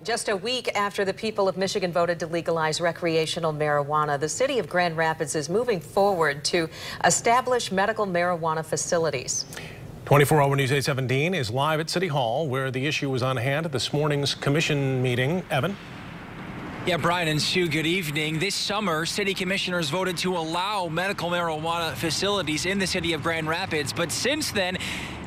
Just a week after the people of Michigan voted to legalize recreational marijuana, the city of Grand Rapids is moving forward to establish medical marijuana facilities. 24-Hour News 817 is live at City Hall, where the issue was on hand at this morning's commission meeting. Evan? Yeah, Brian and Sue, good evening. This summer, city commissioners voted to allow medical marijuana facilities in the city of Grand Rapids. But since then,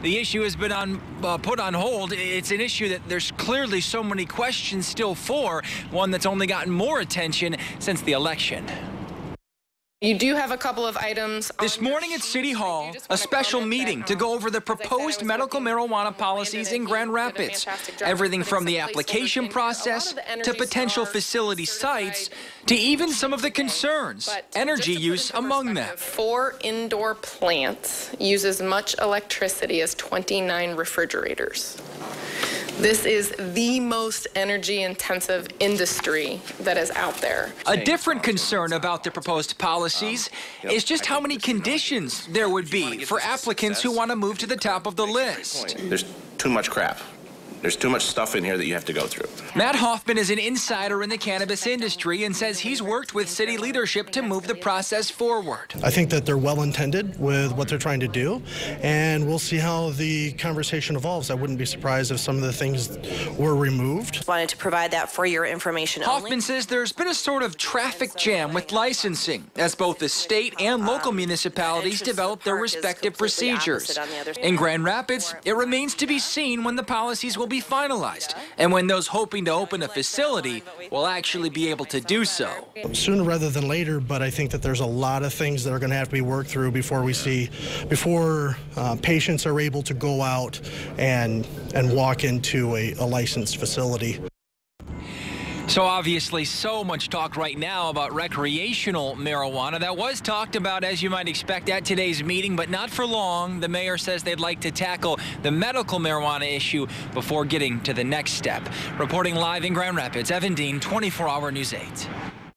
the issue has been put on hold. It's an issue that there's clearly so many questions still for, one that's only gotten more attention since the election. You do have a couple of items. This morning at City Hall, a special meeting to go over the proposed medical marijuana policies in Grand Rapids. Everything from the application process to potential facility sites to even some of the concerns, energy use among them. 4 indoor plants use as much electricity as 29 refrigerators. This is the most energy-intensive industry that is out there. A different concern about the proposed policies is just how many conditions there would be for applicants who want to move to the top of the list. There's too much crap. There's too much stuff in here that you have to go through. Matt Hoffman is an insider in the cannabis industry and says he's worked with city leadership to move the process forward. I think that they're well-intended with what they're trying to do, and we'll see how the conversation evolves. I wouldn't be surprised if some of the things were removed. Wanted to provide that for your information only. Hoffman says there's been a sort of traffic jam with licensing as both the state and local municipalities develop their respective procedures. In Grand Rapids, it remains to be seen when the policies will be finalized and when those hoping to open a facility will actually be able to do so. Sooner rather than later, but I think that there's a lot of things that are going to have to be worked through before patients are able to go out and walk into a licensed facility. So obviously so much talk right now about recreational marijuana. That was talked about, as you might expect, at today's meeting, but not for long. The mayor says they'd like to tackle the medical marijuana issue before getting to the next step. Reporting live in Grand Rapids, Evan Dean, 24-Hour News 8.